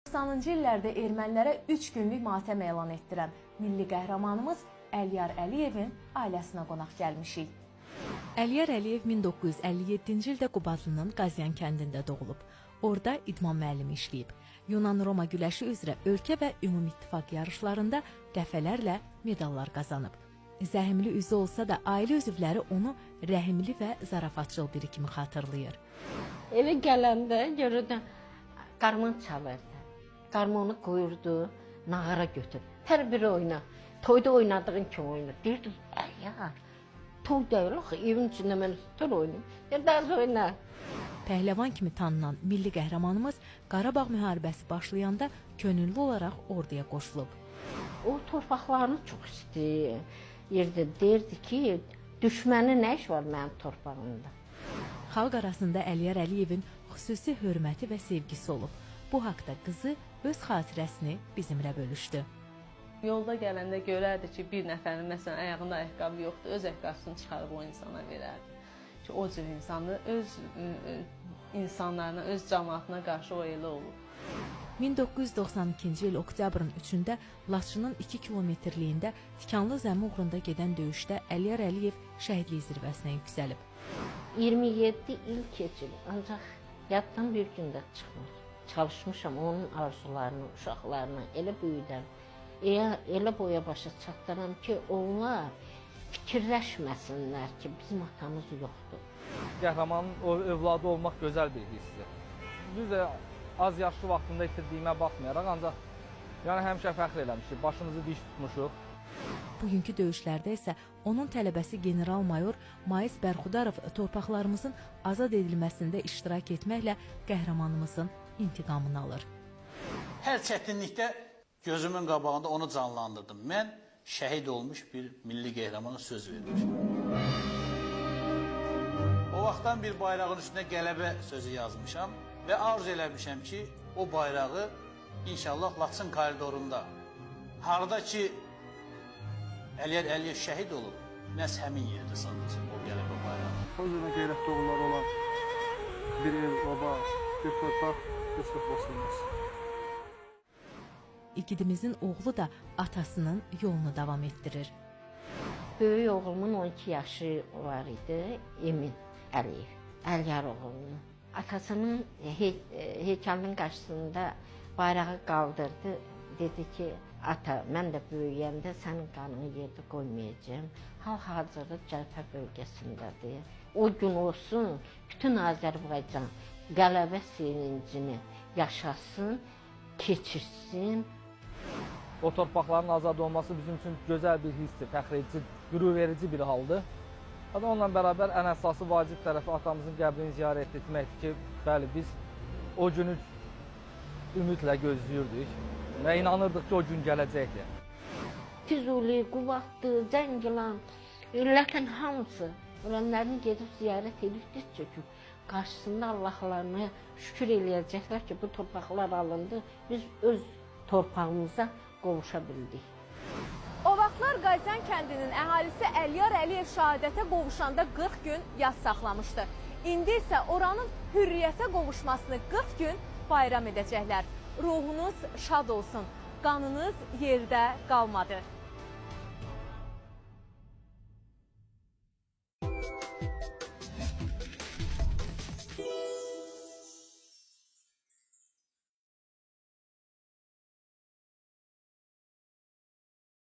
90-cı illərdə ermənilərə 3 günlük matəm elan etdirən milli qəhrəmanımız Əliyar Əliyevin ailəsinə qonaq gəlmişik. Əliyar Əliyev 1957-ci ildə Qubadlının Qazyan kəndində doğulub. Orada idman müəllimi işləyib. Yunan-Roma güləşi üzrə ölkə və ümumİttifaq yarışlarında dəfələrlə medallar qazanıb. Zəhimli üzü olsa da ailə üzvləri onu rəhimli və zarafatçıl biri kimi xatırlayır. Evə gələndə görürdüm, qarmon çalırdı. Qarmonu qoyurdu, nağara götür. Hər biri oyna. Toyda oynadığın kimi oyna. Deyirdim, Əliyar, toy deyil, evin içində mən tutur oynayım. Daha oyna. Pəhləvan kimi tanınan milli qəhrəmanımız Qarabağ müharibəsi başlayanda könüllü olaraq orduya qoşulub. O torpaqlarını çox istəyir. Yerdə deyirdi ki, düşmənin nə iş var mənim torpağımda? Xalq arasında Əliyar Əliyevin xüsusi hörməti və sevgisi olub. Bu haqda qızı öz xatirəsini bizimlə bölüşdü. Yolda gələndə görərdi ki, bir nəfərin məsələn ayağında ayaqqabı yoxdur, öz ayaqqabısını çıxarıb o insana verərdi. Ki, o cür insanı öz insanlarına, öz cəmaatına qarşı o elə olur. 1992-ci il oktyabrın 3-də Laçının 2 kilometrliyində Tikanlı Zəmi uğrunda gedən döyüşdə Əliyar Əliyev şəhidlik zirvəsinə yüksəlib. 27 il keçib, ancaq yaddan bir gündə çıxmır. Çalışmışam onun arzularını, uşaqlarını elə böyüdən, elə boya başa çatdıram ki, onlar fikirləşməsinlər ki, bizim atamız yoxdur. Qəhrəmanın övladı olmaq gözəl bir hissdir. Biz də az yaşlı vaxtında itirdiyimə baxmayaraq, ancaq yəni həmişə fəxr eləmişik, başımızı diş tutmuşuq. Bugünkü döyüşlərdə isə onun tələbəsi general-mayor Mais Bərxudarov torpaqlarımızın azad edilməsində iştirak etməklə qəhrəmanımızın intiqamını alır. Hər çətinlikdə gözümün qabağında onu canlandırdım. Mən şəhid olmuş bir milli qəhrəmana söz vermişim. O vaxtdan bir bayrağın üstünə qələbə sözü yazmışam və arzu eləmişəm ki, o bayrağı inşallah Laçın koridorunda, harada ki Əliyar Əliyev şəhid olub, məhz həmin yerdə sadəcə o qələbə bayrağı. Özünə qeyrətli oğullar olan bir ev, baba, bir torpaq qısıq basılmaz. İgidimizin oğlu da atasının yolunu davam etdirir. Böyük oğlumun 12 yaşı var idi, Emin Əliyev, Əliyar oğlunun. Atasının heykalının qarşısında bayrağı qaldırdı, dedi ki, ata, mən də böyüyəndə sənin qanını yerdə qoymayacağım. Hal-hazırda Cəlpə bölgəsindədir. O gün olsun, bütün Azərbaycan qələbə sevincini yaşasın, keçirsin. O torpaqların azad olması bizim üçün gözəl bir hissdir, fəxr edici, qürur verici bir haldır. Onunla bərabər ən əsası vacib tərəfi atamızın qəbrini ziyarət etməkdir ki, bəli, biz o günü ümidlə gözləyirdik və inanırdıq ki, o gün gələcəkdir. Füzuli, Qubadlı, Zəngilan, illətən hamısı ölənlərini gedib ziyarət edirdikcə ki, qarşısında Allahlarına şükür eləyəcəklər ki, bu torpaqlar alındı, biz öz torpağımıza qovuşa bildik. O vaxtlar Qazyan kəndinin əhalisi Əliyar Əliyev şəhadətə qovuşanda 40 gün yas saxlamışdı. İndi isə oranın hürriyyətə qovuşmasını 40 gün bayram edəcəklər. Ruhunuz şad olsun, qanınız yerdə qalmadı.